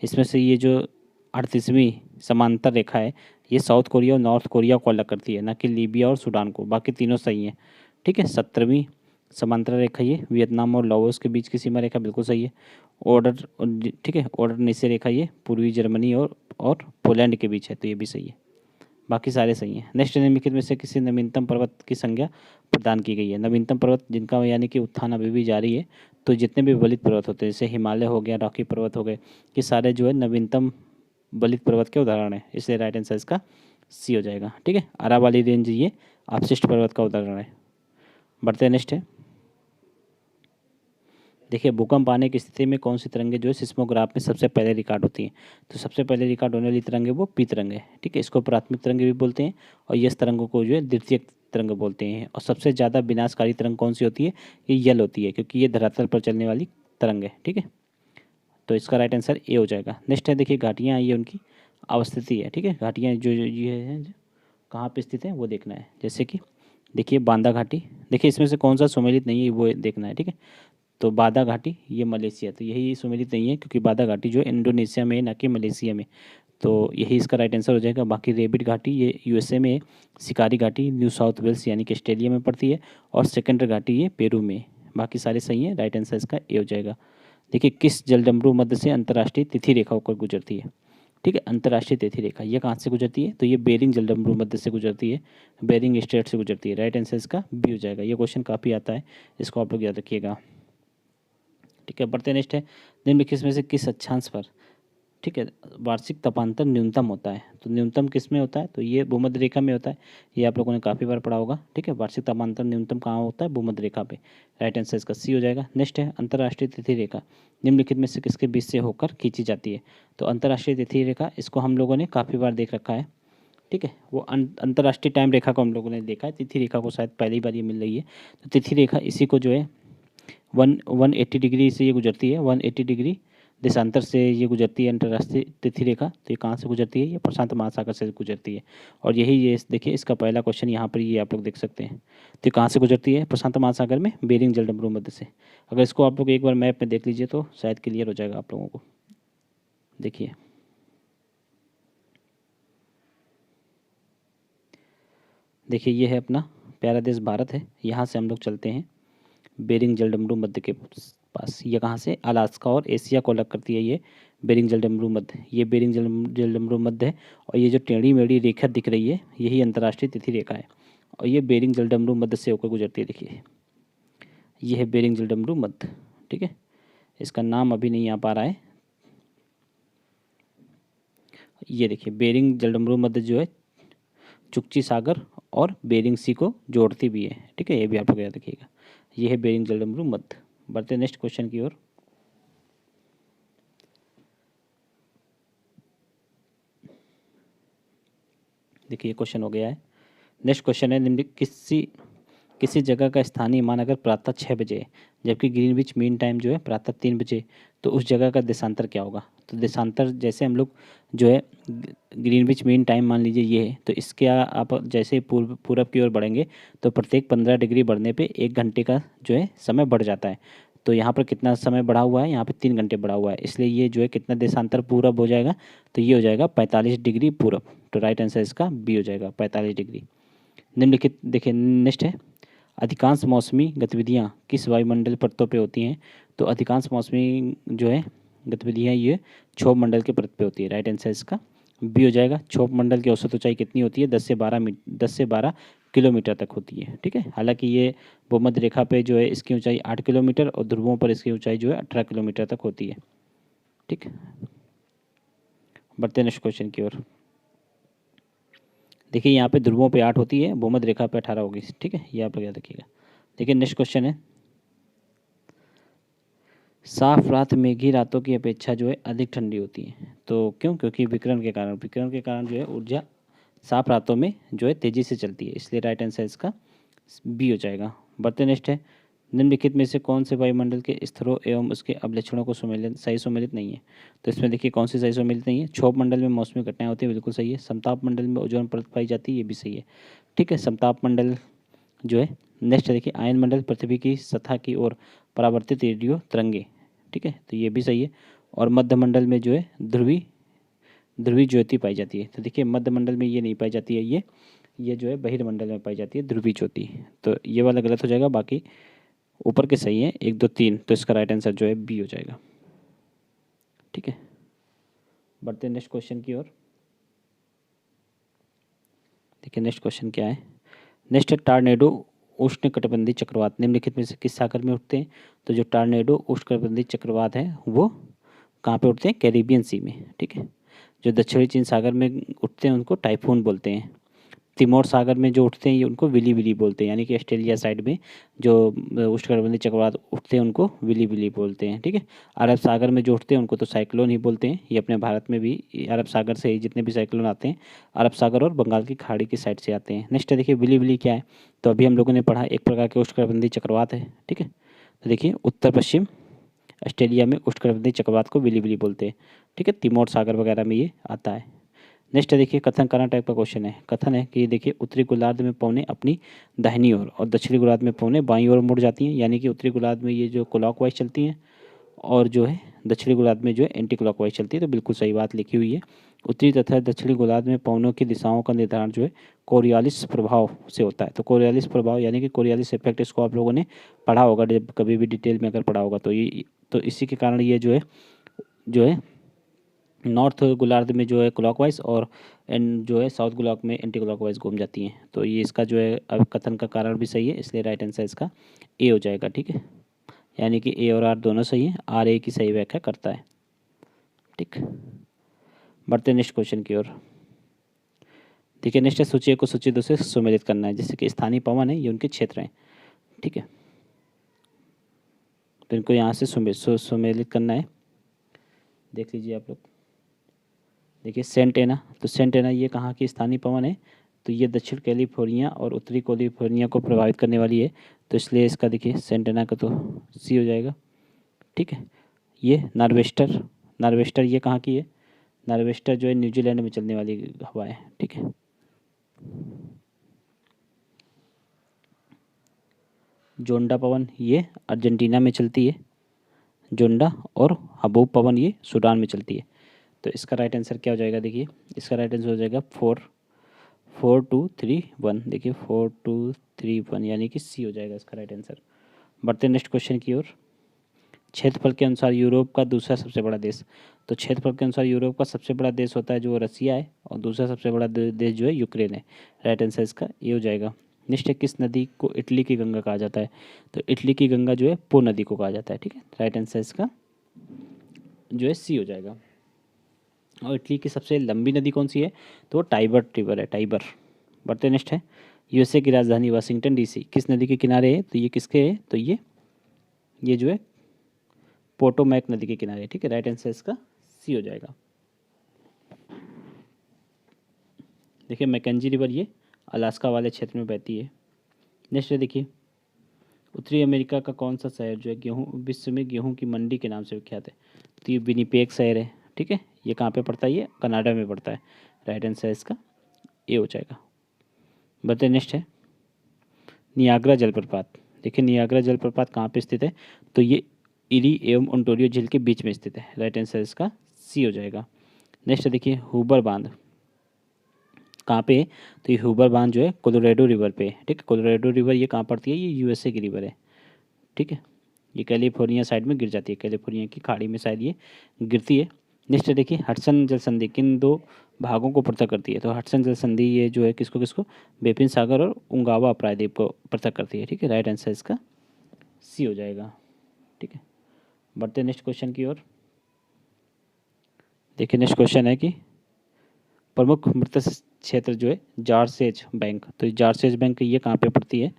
इसमें से ये जो 38वीं समांतर रेखा है, ये साउथ कोरिया और नॉर्थ कोरिया को अलग करती है, ना कि लीबिया और सूडान को। बाकी तीनों सही हैं, ठीक है। 17वीं समांतर रेखा ये वियतनाम और लाओस के बीच की सीमा रेखा बिल्कुल सही है। ऑर्डर, ठीक है, ऑर्डर नीचे रेखा ये पूर्वी जर्मनी और पोलैंड के बीच है, तो ये भी सही है। बाकी सारे सही हैं। नेक्स्ट निम्नलिखित में से किसी नवीनतम पर्वत की संज्ञा प्रदान की गई है। नवीनतम पर्वत जिनका यानी कि उत्थान अभी भी जारी है, तो जितने भी बलित पर्वत होते हैं जैसे हिमालय हो गया, रॉकी पर्वत हो गए, ये सारे जो है नवीनतम बलित पर्वत के उदाहरण है, इसलिए राइट आंसर इसका सी हो जाएगा, ठीक है। अरावली रेंज ये अपशिष्ट पर्वत का उदाहरण है। बढ़ते हैं नेक्स्ट है। देखिए भूकंप आने की स्थिति में कौन सी तरंगें जो है सिस्मोग्राफ में सबसे पहले रिकॉर्ड होती हैं। तो सबसे पहले रिकॉर्ड होने वाली तरंग है वो पी तरंग है, ठीक है। इसको प्राथमिक तरंग भी बोलते हैं और यस तरंगों को जो है द्वितीयक तरंग बोलते हैं। और सबसे ज़्यादा विनाशकारी तरंग कौन सी होती है, ये यल होती है, क्योंकि ये धरातल पर चलने वाली तरंग है, ठीक है। तो इसका राइट आंसर ए हो जाएगा। नेक्स्ट है देखिए घाटियाँ आई है उनकी अवस्थिति है, ठीक है। घाटियाँ जो ये है कहाँ पे स्थित है वो देखना है। जैसे कि देखिए बांदा घाटी, देखिए इसमें से कौन सा सुमेलित नहीं है वो देखना है, ठीक है। तो बादा घाटी ये मलेशिया, तो यही सुमेलित नहीं है क्योंकि बादा घाटी जो इंडोनेशिया में है ना कि मलेशिया में, तो यही इसका राइट आंसर हो जाएगा। बाकी रेबिट घाटी ये यूएसए में है। शिकारी घाटी न्यू साउथ वेल्स यानी कि ऑस्ट्रेलिया में पड़ती है। और सेकेंडरी घाटी ये पेरू में। बाकी सारे सही हैं, राइट आंसर इसका ए हो जाएगा। देखिए किस जलडमरू मध्य से अंतर्राष्ट्रीय तिथि रेखा होकर गुजरती है, ठीक है। अंतर्राष्ट्रीय तिथि रेखा ये कहाँ से गुजरती है, तो ये बेरिंग जलडमरू मध्य से गुजरती है, बेरिंग स्ट्रेट से गुजरती है। राइट आंसर इसका बी हो जाएगा। ये क्वेश्चन काफ़ी आता है, इसको आप लोग याद रखिएगा, ठीक है। बढ़ते नेक्स्ट है। निम्नलिखित में से किस अक्षांश पर, ठीक है, वार्षिक तापांतर न्यूनतम होता है। तो न्यूनतम किस में होता है, तो ये भूमध्य रेखा में होता है। ये आप लोगों ने काफ़ी बार पढ़ा होगा, ठीक है। वार्षिक तापांतर न्यूनतम कहाँ होता है, भूमध्य रेखा पे। राइट आंसर इसका सी हो जाएगा। नेक्स्ट है अंतर्राष्ट्रीय तिथि रेखा निम्नलिखित में से किसके बीच से होकर खींची जाती है। तो अंतर्राष्ट्रीय तिथि रेखा इसको हम लोगों ने काफ़ी बार देख रखा है, ठीक है। वो अंतर्राष्ट्रीय टाइम रेखा को हम लोगों ने देखा है, तिथि रेखा को शायद पहली बार ये मिल रही है। तो तिथि रेखा इसी को जो है 180 डिग्री से ये गुजरती है, 180 डिग्री देशांतर से ये गुजरती है अंतर्राष्ट्रीय तिथि रेखा। तो ये कहाँ से गुजरती है, ये प्रशांत महासागर से गुजरती है। और यही ये देखिए इसका पहला क्वेश्चन यहाँ पर ये आप लोग देख सकते हैं। तो ये कहाँ से गुजरती है, प्रशांत महासागर में बेरिंग जलडमरू मध्य से। अगर इसको आप लोग एक बार मैप में देख लीजिए तो शायद क्लियर हो जाएगा आप लोगों को। देखिए देखिए ये है अपना प्यारा देश भारत है, यहाँ से हम लोग चलते हैं बेरिंग जलडमरू मध्य के पास। ये कहाँ से, अलास्का और एशिया को अलग करती है ये बेरिंग जलडमरू मध्य। ये बेरिंग जलडमरू मध्य है। और ये जो टेढ़ी मेढ़ी रेखा दिख रही है यही अंतर्राष्ट्रीय तिथि रेखा है। और ये बेरिंग जलडमरू मध्य से होकर गुजरती है। देखिए ये है बेरिंग जलडमरू मध्य, ठीक है। इसका नाम अभी नहीं आ पा रहा है। ये देखिए बेरिंग जलडमरू मध्य जो है चुकची सागर और बेरिंग सी को जोड़ती भी है, ठीक है। ये भी आप लोग याद रखिएगा। ये है बेरिंग जलडमरू मध्य। बढ़ते नेक्स्ट क्वेश्चन की ओर। देखिए ये क्वेश्चन हो गया है। नेक्स्ट क्वेश्चन है निम्न किसी जगह का स्थानीय मान अगर प्रातः 6 बजे है जबकि ग्रीनविच मीन टाइम जो है प्रातः 3 बजे, तो उस जगह का देशांतर क्या होगा। तो देशांतर जैसे हम लोग जो है ग्रीनविच मीन टाइम मान लीजिए ये है, तो इसके आप जैसे पूरब की ओर बढ़ेंगे तो प्रत्येक 15 डिग्री बढ़ने पे 1 घंटे का जो है समय बढ़ जाता है। तो यहाँ पर कितना समय बढ़ा हुआ है, यहाँ पे 3 घंटे बढ़ा हुआ है, इसलिए ये जो है कितना देशांतर पूरब हो जाएगा, तो ये हो जाएगा 45 डिग्री पूरब। तो राइट आंसर इसका बी हो जाएगा 45 डिग्री। निम्नलिखित देखिए नेक्स्ट है अधिकांश मौसमी गतिविधियाँ किस वायुमंडल परतों पे होती हैं। तो अधिकांश मौसमी जो है गतिविधियाँ ये क्षोभ मंडल के परत पे होती है। राइट आंसर इसका बी हो जाएगा। क्षोभ मंडल की औसत ऊंचाई कितनी होती है, 10 से 12 किलोमीटर तक होती है, ठीक है। हालांकि ये भूमध्य रेखा पे जो है इसकी ऊंचाई 8 किलोमीटर और ध्रुवों पर इसकी ऊंचाई जो है 18 किलोमीटर तक होती है, ठीक। बढ़ते नेक्स्ट क्वेश्चन की ओर। देखिए यहाँ पे ध्रुवों पे 8 होती है, भूमध्य रेखा पे 18 होगी, ठीक है। ये आप लोग याद रखिएगा। देखिए नेक्स्ट क्वेश्चन है साफ रात मेघी रातों की अपेक्षा जो है अधिक ठंडी होती है। तो क्यों? क्योंकि विकिरण के कारण जो है ऊर्जा साफ रातों में जो है तेज़ी से चलती है, इसलिए राइट आंसर इसका बी हो जाएगा। बढ़ते नेक्स्ट है, निम्नलिखित में से कौन से वायुमंडल के स्तरों एवं उसके अवलक्षणों को सही सम्मिलित नहीं है? तो इसमें देखिए कौन सी सही सम्मिलित नहीं है। क्षोभ मंडल में मौसमी घटनाएं होती है, बिल्कुल सही है। समताप मंडल में ओजोन परत पाई जाती है, ये भी सही है। ठीक है, समताप मंडल जो है। नेक्स्ट देखिए, आयन मंडल पृथ्वी की सतह की ओर परावर्तित रेडियो तरंगे, ठीक है, तो ये भी सही है। और मध्य मंडल में जो है ध्रुवी ज्योति पाई जाती है। तो देखिए मध्य मंडल में ये नहीं पाई जाती है, ये जो है बहिर्मंडल में पाई जाती है ध्रुवी ज्योति। तो ये वाला गलत हो जाएगा, बाकी ऊपर के सही है 1 2 3। तो इसका राइट आंसर जो है बी हो जाएगा। ठीक है, बढ़ते हैं नेक्स्ट क्वेश्चन की ओर। देखिए नेक्स्ट क्वेश्चन क्या है। नेक्स्ट है, टार्नेडो उष्णकटिबंधीय चक्रवात निम्नलिखित में से किस सागर में उठते हैं? तो जो टार्नेडो उष्णकटिबंधीय चक्रवात है वो कहाँ पे उठते हैं? कैरिबियन सी में। ठीक है, जो दक्षिणी चीन सागर में उठते हैं उनको टाइफून बोलते हैं। तिमोर सागर में जो उठते हैं ये उनको विली विली बोलते हैं, यानी कि ऑस्ट्रेलिया साइड में जो उष्णकटिबंधीय चक्रवात उठते हैं उनको विली विली बोलते हैं। ठीक है, अरब सागर में जो उठते हैं उनको तो साइक्लोन ही बोलते हैं। ये अपने भारत में भी अरब सागर से ही जितने भी साइक्लोन आते हैं अरब सागर और बंगाल की खाड़ी की साइड से आते हैं। नेक्स्ट देखिए विली विली क्या है। तो अभी हम लोगों ने पढ़ा एक प्रकार के उष्णकटिबंधीय चक्रवात है। ठीक है, तो देखिए उत्तर पश्चिम ऑस्ट्रेलिया में उष्णकटिबंधीय चक्रवात को विली विली बोलते हैं। ठीक है, तिमोर सागर वगैरह में ये आता है। नेक्स्ट देखिए कथन करना टाइप का क्वेश्चन है। कथन है कि देखिए उत्तरी गोलार्ध में पवनें अपनी दाहिनी ओर और दक्षिणी गोलार्ध में पवनें बाईं ओर मुड़ जाती हैं, यानी कि उत्तरी गोलार्ध में ये जो क्लॉकवाइज चलती हैं और जो है दक्षिणी गोलार्ध में जो है एंटी क्लॉकवाइज चलती है। तो बिल्कुल सही बात लिखी हुई है। उत्तरी तथा दक्षिणी गोलार्ध में पवनों की दिशाओं का निर्धारण जो है कोरियालिस प्रभाव से होता है। तो कोरियालिस प्रभाव यानी कि कोरियालिस इफेक्ट, इसको आप लोगों ने पढ़ा होगा जब कभी भी डिटेल में अगर पढ़ा होगा तो ये तो इसी के कारण ये जो है नॉर्थ गोलार्ध में जो है क्लॉकवाइज और एंड जो है साउथ गोलार्ध में एंटी क्लॉकवाइज घूम जाती हैं। तो ये इसका जो है अब कथन का कारण भी सही है, इसलिए राइट आंसर इसका ए हो जाएगा। ठीक है, यानी कि ए और आर दोनों सही है, आर ए की सही व्याख्या करता है। ठीक, बढ़ते नेक्स्ट क्वेश्चन की ओर। देखिए नेक्स्ट है, सूची को सूची 2 से सुमेलित करना है। जैसे कि स्थानीय पवन है, ये उनके क्षेत्र हैं। ठीक है, तो इनको यहाँ से सुमेलित करना है। देख लीजिए आप लोग। देखिए सेंट एना, तो सेंट एना ये कहाँ की स्थानीय पवन है? तो ये दक्षिण कैलिफोर्निया और उत्तरी कैलिफोर्निया को प्रभावित करने वाली है। तो इसलिए इसका देखिए सेंट एना का तो सी हो जाएगा। ठीक है, ये नार्वेस्टर ये कहाँ की है? नार्वेस्टर जो है न्यूजीलैंड में चलने वाली हवा है। ठीक है, जोंडा पवन ये अर्जेंटीना में चलती है, जोंडा। और हबूब पवन ये सूडान में चलती है। तो इसका राइट आंसर क्या हो जाएगा? देखिए इसका राइट आंसर हो जाएगा 4 4 2 3 1। देखिए 4 2 3 1 यानी कि सी हो जाएगा इसका राइट आंसर। बढ़ते नेक्स्ट क्वेश्चन की ओर। क्षेत्रफल के अनुसार यूरोप का दूसरा सबसे बड़ा देश। तो क्षेत्रफल के अनुसार यूरोप का सबसे बड़ा देश होता है जो रसिया है, और दूसरा सबसे बड़ा देश जो है यूक्रेन है। राइट आंसर इसका ये हो जाएगा। नेक्स्ट है, किस नदी को इटली की गंगा कहा जाता है? तो इटली की गंगा जो है पो नदी को कहा जाता है। ठीक है, राइट आंसर इसका जो है सी हो जाएगा। और इटली की सबसे लंबी नदी कौन सी है? तो वो टाइबर रिवर है, टाइबर। बढ़ते नेक्स्ट है, यूएसए की राजधानी वाशिंगटन डीसी किस नदी के किनारे है? तो ये किसके है? तो ये जो है पोटोमैक नदी के किनारे है। ठीक है, राइट आंसर इसका सी हो जाएगा। देखिए मैकेंजी रिवर ये अलास्का वाले क्षेत्र में बहती है। नेक्स्ट है देखिए, उत्तरी अमेरिका का कौन सा शहर जो है गेहूँ विश्व में गेहूँ की मंडी के नाम से विख्यात है? तो ये विनिपेग शहर है। ठीक है, ये कहाँ पे पड़ता है? ये कनाडा में पड़ता है। राइट आंसर इसका ए हो जाएगा। बताइए नेक्स्ट है, नियाग्रा जलप्रपात। देखिए नियाग्रा जलप्रपात कहाँ पे स्थित है? तो ये इरी एवं ओंटारियो झील के बीच में स्थित है। राइट आंसर इसका सी हो जाएगा। नेक्स्ट देखिए, हुबर बांध कहाँ पे है? तो ये हुबर बांध जो है कोलोराडो रिवर पे है। ठीक है, कोलोराडो रिवर ये कहाँ पड़ती है? ये यूएसए की रिवर है। ठीक है, ये कैलिफोर्निया साइड में गिर जाती है, कैलिफोर्निया की खाड़ी में शायद ये गिरती है। नेक्स्ट देखिए, हडसन जल संधि किन दो भागों को पृथक करती है? तो हडसन जल संधि ये जो है किसको किसको? बेपिन सागर और उंगावा प्रायद्वीप को पृथक करती है। ठीक है, राइट आंसर इसका सी हो जाएगा। ठीक है, बढ़ते नेक्स्ट क्वेश्चन की ओर। देखिए नेक्स्ट क्वेश्चन है कि प्रमुख मृत क्षेत्र जो है जारसेज बैंक। तो जारसेज बैंक ये कहाँ पे पड़ती है?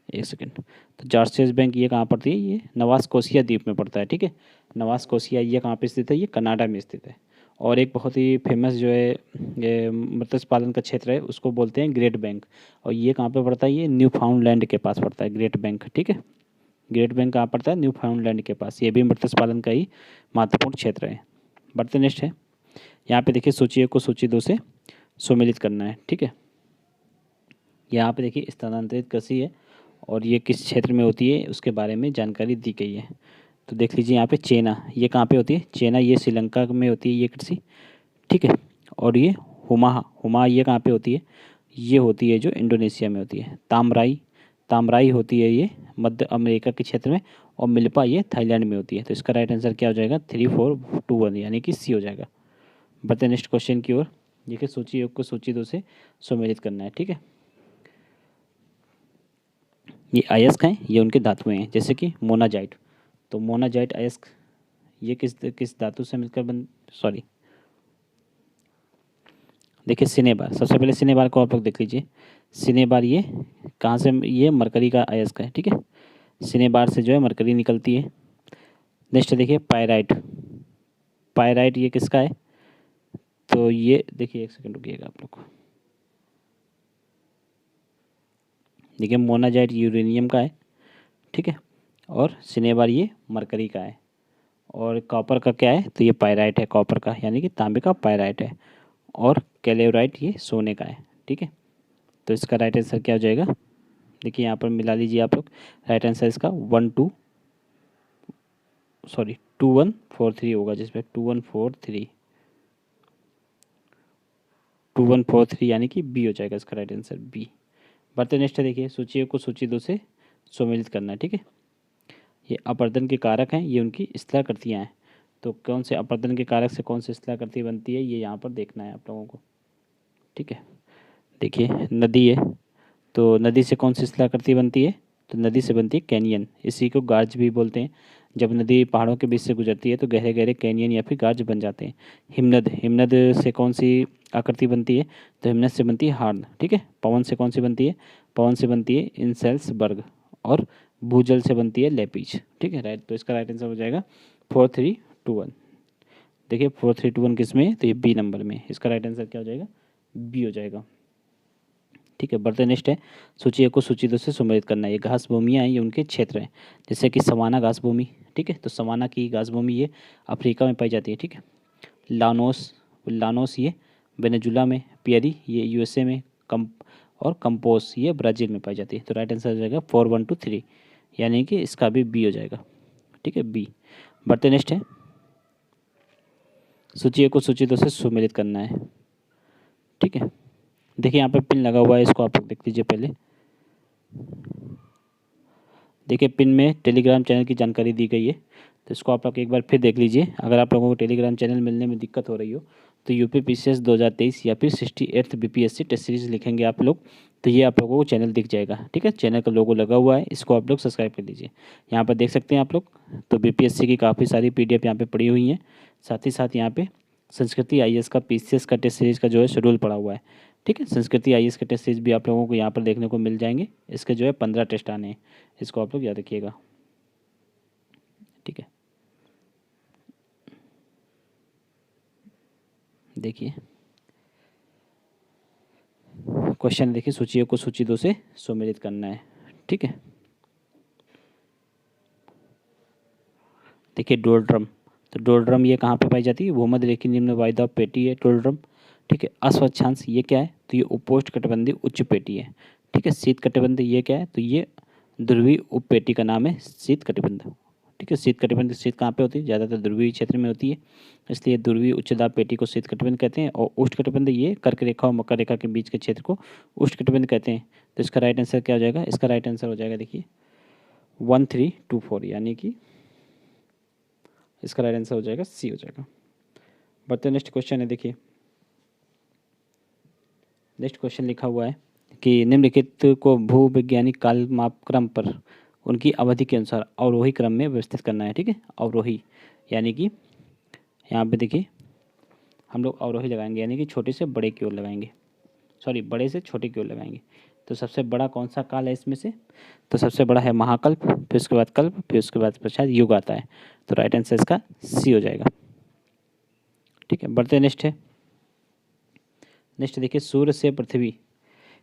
एक सेकेंड। तो जार्सियस बैंक ये कहाँ पड़ती है, ये नवास्कोसिया द्वीप में पड़ता है, ठीक है। नवास्कोसिया ये कहाँ पे स्थित है, ये कनाडा में स्थित है। और एक बहुत ही फेमस जो है ये मत्स्य पालन का क्षेत्र है उसको बोलते हैं ग्रेट बैंक। और ये कहाँ पे पड़ता है, ये न्यू फाउंडलैंड के पास पड़ता है ग्रेट बैंक, ठीक है। ग्रेट बैंक कहाँ पड़ता है, न्यू फाउंडलैंड के पास। ये भी मत्स्य पालन का ही महत्वपूर्ण क्षेत्र है। बढ़ते नेक्स्ट है, यहाँ पे देखिए सूची 1 को सूची 2 से सम्मिलित करना है, ठीक है। यहाँ पे देखिए स्थानांतरित कृषि है और ये किस क्षेत्र में होती है उसके बारे में जानकारी दी गई है। तो देख लीजिए यहाँ पे चेना, ये कहाँ पे होती है, चेना ये श्रीलंका में होती है ये कृषि, ठीक है। और ये हुमाहा, हुमा ये कहाँ पे होती है, ये होती है जो इंडोनेशिया में होती है। तामराई, तामराई होती है ये मध्य अमेरिका के क्षेत्र में। और मिल्पा ये थाईलैंड में होती है। तो इसका राइट आंसर क्या हो जाएगा, 3 4 2 1 यानी कि सी हो जाएगा। बढ़ते नेक्स्ट क्वेश्चन की ओर। देखिए सूची 1 को सूची 2 से सम्मिलित करना है, ठीक है। ये अयस्क हैं, ये उनके धातुएं हैं, जैसे कि मोनाजाइट। तो मोनाजाइट अयस्क ये किस धातु से मिलकर सॉरी, देखिए सिनेबार, सबसे पहले सिनेबार को आप लोग देख लीजिए। सिनेबार ये कहाँ से, ये मरकरी का अयस्क है, ठीक है। सिनेबार से जो है मरकरी निकलती है। नेक्स्ट देखिए पायराइट, पायराइट ये किसका है, तो ये देखिए एक सेकंड रुकिएगा आप लोग। देखिए मोनाजाइट यूरेनियम का है, ठीक है। और सिनेबार ये मरकरी का है। और कॉपर का क्या है, तो ये पायराइट है कॉपर का, यानी कि तांबे का पायराइट है। और कैलेवराइट ये सोने का है, ठीक है। तो इसका राइट आंसर क्या हो जाएगा, देखिए यहाँ पर मिला लीजिए आप लोग। राइट आंसर इसका 2143 होगा, जिसमें 2143 यानी कि बी हो जाएगा इसका राइट आंसर बी। बढ़ते नेक्स्ट है, देखिए सूची को सूची 2 से सम्मिलित करना है, ठीक है। ये अपर्दन के कारक हैं, ये उनकी स्थलाकृतियाँ हैं। तो कौन से अपर्दन के कारक से कौन सी स्थलाकृति बनती है, ये यहाँ पर देखना है आप लोगों को, ठीक है। देखिए नदी है, तो नदी से कौन सी स्थलाकृति बनती है, तो नदी से बनती है कैनियन, इसी को गार्ज भी बोलते हैं। जब नदी पहाड़ों के बीच से गुजरती है तो गहरे गहरे कैनियन या फिर गार्ज बन जाते हैं। हिमनद, हिमनद से कौन सी आकृति बनती है, तो हिमनद से बनती है हार्न, ठीक है। पवन से कौन सी बनती है, पवन से बनती है इंसेल्सबर्ग। और भूजल से बनती है लेपीज, ठीक है। राइट, तो इसका राइट आंसर हो जाएगा 4321। देखिए 4321 किस में है, तो ये बी नंबर में। इसका राइट आंसर क्या हो जाएगा, बी हो जाएगा, ठीक है। बढ़ते नेक्स्ट है, सूची 1 को सूची 2 से सम्मिलित करना है। ये घास भूमियाँ हैं, ये उनके क्षेत्र हैं, जैसे कि सवाना घास भूमि, ठीक है। तो सवाना की घास भूमि ये अफ्रीका में पाई जाती है, ठीक है। लानोस, लानोस ये वेनेजुला में, पियरी ये यूएसए में, कम और कंपोस ये ब्राज़ील में पाई जाती है। तो राइट आंसर हो जाएगा 4123, यानी कि इसका भी बी हो जाएगा, ठीक है, बी। बढ़ते नेक्स्ट है, सूची 1 को सूची 2 से सम्मिलित करना है, ठीक है। देखिए यहाँ पे पिन लगा हुआ है, इसको आप लोग देख लीजिए पहले। देखिए पिन में टेलीग्राम चैनल की जानकारी दी गई है, तो इसको आप लोग एक बार फिर देख लीजिए। अगर आप लोगों को टेलीग्राम चैनल मिलने में दिक्कत हो रही हो तो यूपी पीसीएस 2023 या फिर 68th बीपीएससी टेस्ट सीरीज लिखेंगे आप लोग, तो ये आप लोगों को चैनल दिख जाएगा, ठीक है। चैनल का लोगो लगा हुआ है, इसको आप लोग सब्सक्राइब कर लीजिए। यहाँ पर देख सकते हैं आप लोग, तो बीपीएससी की काफ़ी सारी पीडीएफ यहाँ पे पड़ी हुई हैं। साथ ही साथ यहाँ पे संस्कृति आईएएस का पीसीएस का टेस्ट सीरीज का जो है शेड्यूल पड़ा हुआ है, ठीक है। संस्कृति आईएएस के टेस्ट सीरीज भी आप लोगों को यहाँ पर देखने को मिल जाएंगे। इसके जो है 15 टेस्ट आने हैं, इसको आप लोग याद रखिएगा, ठीक है। देखिए क्वेश्चन देखिए, सूची 1 को सूची 2 से सम्मिलित करना है, ठीक है। देखिए डोलड्रम, तो डोलड्रम ये कहाँ पे पाई जाती है, भूमध्य रेखीय निम्न वायुदाब पेटी है डोलड्रम, ठीक है। अस्वच्छांश ये क्या है, तो ये उपोष्ण कटिबंधीय उच्च पेटी है, ठीक है। शीत कटिबंध ये क्या है, तो ये ध्रुवीय उपपेटी का नाम है शीत कटिबंध, ठीक है। शीत कटिबंध, शीत कहाँ पे होती है, ज़्यादातर ध्रुवीय क्षेत्र में होती है, इसलिए ध्रुवीय उच्च दाब पेटी को शीत कटिबंध कहते हैं। और उष्ण कटिबंध ये कर्क रेखा और मकर रेखा के बीच के क्षेत्र को उष्ण कटिबंध कहते हैं। तो इसका राइट आंसर क्या हो जाएगा, इसका राइट आंसर हो जाएगा देखिए 1324, यानी कि इसका राइट आंसर हो जाएगा सी हो जाएगा। बढ़ते नेक्स्ट क्वेश्चन है, देखिए नेक्स्ट क्वेश्चन लिखा हुआ है कि निम्नलिखित को भूवैज्ञानिक काल मापक्रम पर उनकी अवधि के अनुसार अवरोही क्रम में व्यवस्थित करना है, ठीक है। अवरोही यानी कि यहाँ पे देखिए हम लोग अवरोही लगाएंगे, यानी कि छोटे से बड़े की ओर लगाएंगे, सॉरी बड़े से छोटे की ओर लगाएंगे। तो सबसे बड़ा कौन सा काल है इसमें से? तो सबसे बड़ा है महाकल्प, फिर उसके बाद कल्प, फिर उसके बाद पश्चात युग आता है। तो राइट आंसर इसका सी हो जाएगा। ठीक है, बढ़ते नेक्स्ट है। नेक्स्ट देखिए, सूर्य से पृथ्वी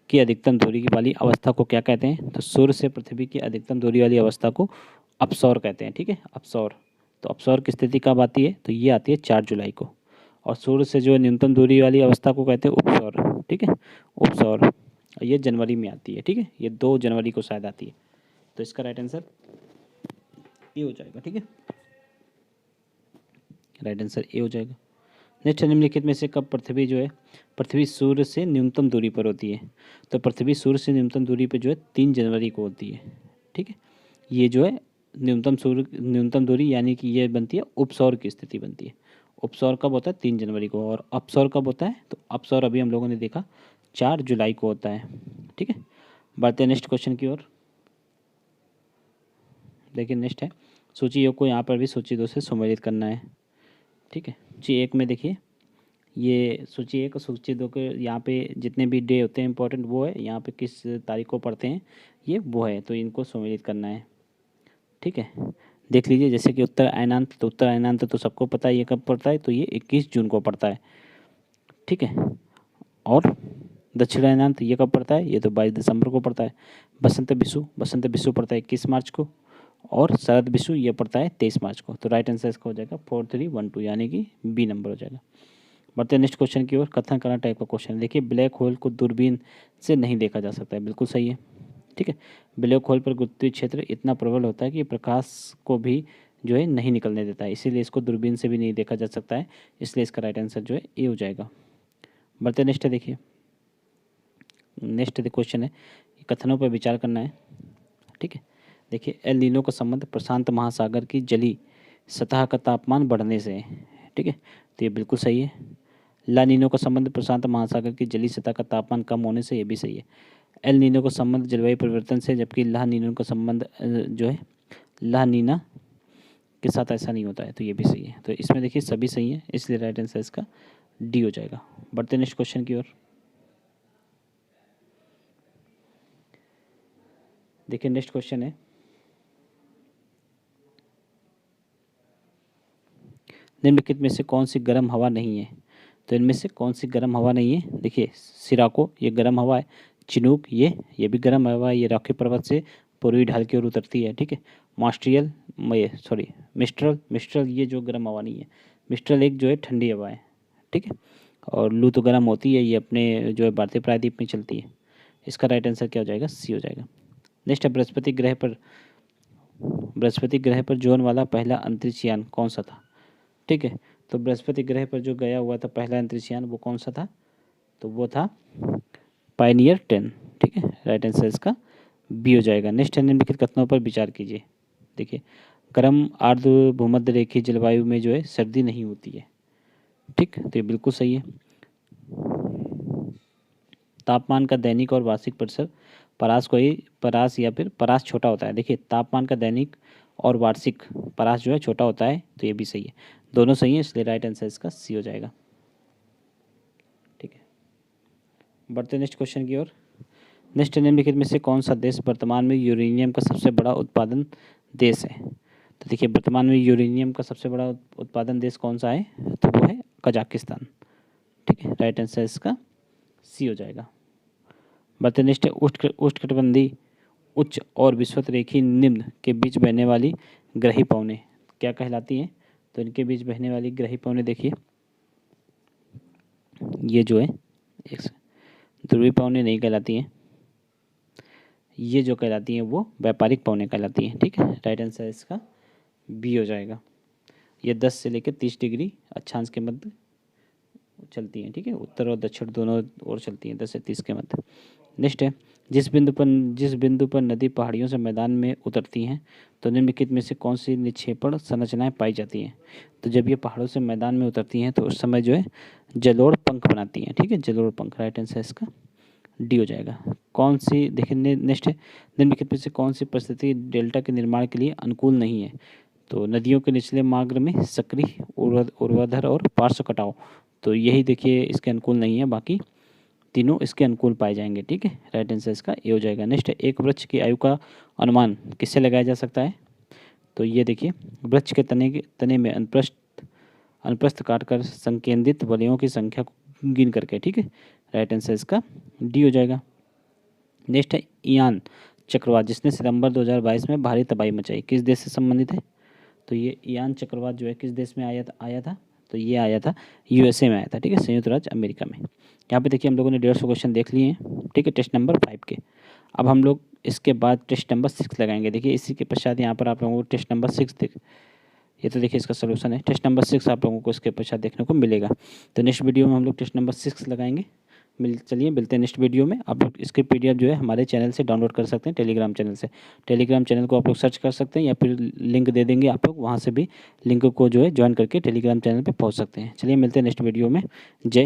की अधिकतम दूरी वाली अवस्था को क्या कहते हैं? तो सूर्य से पृथ्वी की अधिकतम दूरी वाली अवस्था को अपसौर कहते हैं। ठीक है, अपसौर। तो अपसौर की स्थिति कब आती है? तो ये आती है 4 जुलाई को। और सूर्य से जो न्यूनतम दूरी वाली अवस्था को कहते हैं उपसौर। ठीक है, उपसौर। ये जनवरी में आती है। ठीक है, ये 2 जनवरी को शायद आती है। तो इसका राइट आंसर ए हो जाएगा। ठीक है, राइट आंसर ए हो जाएगा। नेक्स्ट, निम्नलिखित में से कब पृथ्वी जो है, पृथ्वी सूर्य से न्यूनतम दूरी पर होती है? तो पृथ्वी सूर्य से न्यूनतम दूरी पर जो है 3 जनवरी को होती है। ठीक है, ये जो है न्यूनतम दूरी यानी कि ये बनती है उपसौर की स्थिति बनती है। उपसौर कब होता है? 3 जनवरी को। और अपसौर कब होता है? तो अपसौर अभी हम लोगों ने देखा 4 जुलाई को होता है। ठीक है, बढ़ते हैं नेक्स्ट क्वेश्चन की ओर। देखिए नेक्स्ट है, सूची योग को यहाँ पर भी सूची 2 से सम्मिलित करना है। ठीक है, सूची 1 में देखिए, ये सूची 1 और सूची 2 के यहाँ पे जितने भी डे होते हैं इंपॉर्टेंट वो है, यहाँ पे किस तारीख को पढ़ते हैं ये वो है, तो इनको सम्मिलित करना है। ठीक है, देख लीजिए, जैसे कि उत्तर अयनांत, तो उत्तर अयनांत तो सबको पता है ये कब पड़ता है, तो ये 21 जून को पड़ता है। ठीक है, और दक्षिण अयनांत ये कब पड़ता है? ये तो 22 दिसंबर को पड़ता है। बसंत विषु पड़ता है 21 मार्च को। और शरद विषु ये पड़ता है 23 मार्च को। तो राइट आंसर इसका हो जाएगा 4312 यानी कि बी नंबर हो जाएगा। बढ़ते हैं नेक्स्ट क्वेश्चन की ओर। कथन करना टाइप का क्वेश्चन। देखिए, ब्लैक होल को दूरबीन से नहीं देखा जा सकता है, बिल्कुल सही है। ठीक है, ब्लैक होल पर गुरुत्वीय क्षेत्र इतना प्रबल होता है कि प्रकाश को भी जो है नहीं निकलने देता है, इसीलिए इसको दूरबीन से भी नहीं देखा जा सकता है, इसलिए इसका राइट आंसर जो है ए हो जाएगा। बढ़ते नेक्स्ट देखिए, नेक्स्ट क्वेश्चन है, कथनों पर विचार करना है। ठीक है, देखिए, एल नीनो का संबंध प्रशांत महासागर की जली सतह का तापमान बढ़ने से है। ठीक है, तो ये बिल्कुल सही है। ला नीनो का संबंध प्रशांत महासागर की जली सतह का तापमान कम होने से, ये भी सही है। एल नीनो का संबंध जलवायु परिवर्तन से, जबकि ला नीनो का संबंध जो है ला नीना के साथ ऐसा नहीं होता है, तो ये भी सही है। तो इसमें देखिए सभी सही है, इसलिए राइट आंसर इसका डी हो जाएगा। बढ़ते नेक्स्ट क्वेश्चन की ओर। देखिए नेक्स्ट क्वेश्चन है, निम्नलिखित में से कौन सी गर्म हवा नहीं है? तो इनमें से कौन सी गर्म हवा नहीं है? देखिए, सिराको ये गर्म हवा है। चिनूक ये भी गर्म हवा है, ये रॉकी पर्वत से पूर्वी ढाल की ओर उतरती है। ठीक है, मास्ट्रियल मिस्ट्रल ये जो गर्म हवा नहीं है। मिस्ट्रल एक जो है ठंडी हवा है। ठीक है, और लू तो गर्म होती है, ये अपने जो है भारतीय प्रायद्वीप में चलती है। इसका राइट आंसर क्या हो जाएगा? सी हो जाएगा। नेक्स्ट है, बृहस्पति ग्रह पर जोन वाला पहला अंतरिक्ष यान कौन सा था? ठीक है, तो बृहस्पति ग्रह पर जो गया हुआ था पहला अंतरिक्ष यान वो कौन सा था? तो वो था पायनियर 10। ठीक है, राइट आंसर इसका बी हो जाएगा। नेक्स्ट है, निम्नलिखित कथनों पर विचार कीजिए। देखिए, गर्म आर्द्र भूमध्य रेखीय जलवायु में जो है सर्दी नहीं होती है। ठीक, तो ये बिल्कुल सही है। तापमान का दैनिक और वार्षिक प्रतिशत परास या फिर परास छोटा होता है। देखिए, तापमान का दैनिक और वार्षिक परास जो है छोटा होता है, तो ये भी सही है। दोनों सही है, इसलिए राइट आंसर इसका सी हो जाएगा। ठीक है, बढ़ते नेक्स्ट क्वेश्चन की ओर। नेक्स्ट निम्नलिखित में से कौन सा देश वर्तमान में यूरेनियम का सबसे बड़ा उत्पादन देश है? तो देखिए, वर्तमान में यूरेनियम का सबसे बड़ा उत्पादन देश कौन सा है? तो वो है कजाकिस्तान। ठीक है, राइट आंसर इसका सी हो जाएगा। बढ़ते नेक्स्ट है, उष्णकटिबंधीय उच्च और विषुवत रेखी निम्न के बीच बहने वाली ग्रही पवनें क्या कहलाती हैं? तो इनके बीच बहने वाली ग्रही पवनें देखिए, ये जो है एक ध्रुवीय पवनें नहीं कहलाती हैं, ये जो कहलाती हैं वो व्यापारिक पवनें कहलाती हैं। ठीक है, राइट आंसर इसका बी हो जाएगा। ये 10 से लेकर 30 डिग्री अक्षांश के मध्य चलती हैं। ठीक है, उत्तर और दक्षिण दोनों ओर चलती हैं 10 से 30 के मध्य। नेक्स्ट है, जिस बिंदु पर नदी पहाड़ियों से मैदान में उतरती हैं, तो निम्नलिखित में से कौन सी निक्षेपण संरचनाएं पाई जाती हैं? तो जब ये पहाड़ों से मैदान में उतरती हैं तो उस समय जो है जलोढ़ पंख बनाती हैं। ठीक है, जलोढ़ पंख, राइट आंसर इसका डी हो जाएगा। कौन सी, देखिए नेक्स्ट है, निम्नलिखित में से कौन सी परिस्थिति डेल्टा के निर्माण के लिए अनुकूल नहीं है? तो नदियों के निचले मार्ग में सक्रिय ऊर्ध्वाधर और पार्श्व कटाव, तो यही देखिए इसके अनुकूल नहीं है। बाकी तीनों इसके अनुकूल पाए जाएंगे। ठीक है, राइट आंसर इसका ये हो जाएगा। नेक्स्ट है, एक वृक्ष की आयु का अनुमान किससे लगाया जा सकता है? तो ये देखिए, वृक्ष के तने में अनुप्रस्थ काटकर संकेंद्रित वलयों की संख्या को गिन करके। ठीक है, राइट आंसर इसका डी हो जाएगा। नेक्स्ट है, इयान चक्रवात जिसने सितंबर 2022 में भारी तबाही मचाई, किस देश से संबंधित है? तो ये इयान चक्रवात जो है किस देश में आया था? तो ये आया था यूएसए में आया था। ठीक है, संयुक्त राज्य अमेरिका में। यहाँ पे देखिए हम लोगों ने 150 क्वेश्चन देख लिए हैं। ठीक है, टेस्ट नंबर 5 के। अब हम लोग इसके बाद टेस्ट नंबर 6 लगाएंगे। देखिए इसी के पश्चात यहाँ पर आप लोगों को टेस्ट नंबर 6 देख, ये तो देखिए इसका सोल्यूशन है। टेस्ट नंबर 6 आप लोगों को इसके पश्चात देखने को मिलेगा। तो नेक्स्ट वीडियो में हम लोग टेस्ट नंबर 6 लगाएंगे। चलिए मिलते हैं नेक्स्ट वीडियो में। आप लोग इसके पीडीएफ जो है हमारे चैनल से डाउनलोड कर सकते हैं, टेलीग्राम चैनल से। टेलीग्राम चैनल को आप लोग सर्च कर सकते हैं या फिर लिंक दे देंगे आप लोग, वहाँ से भी लिंक को जो है ज्वाइन करके टेलीग्राम चैनल पे पहुँच सकते हैं। चलिए मिलते हैं नेक्स्ट वीडियो में। जय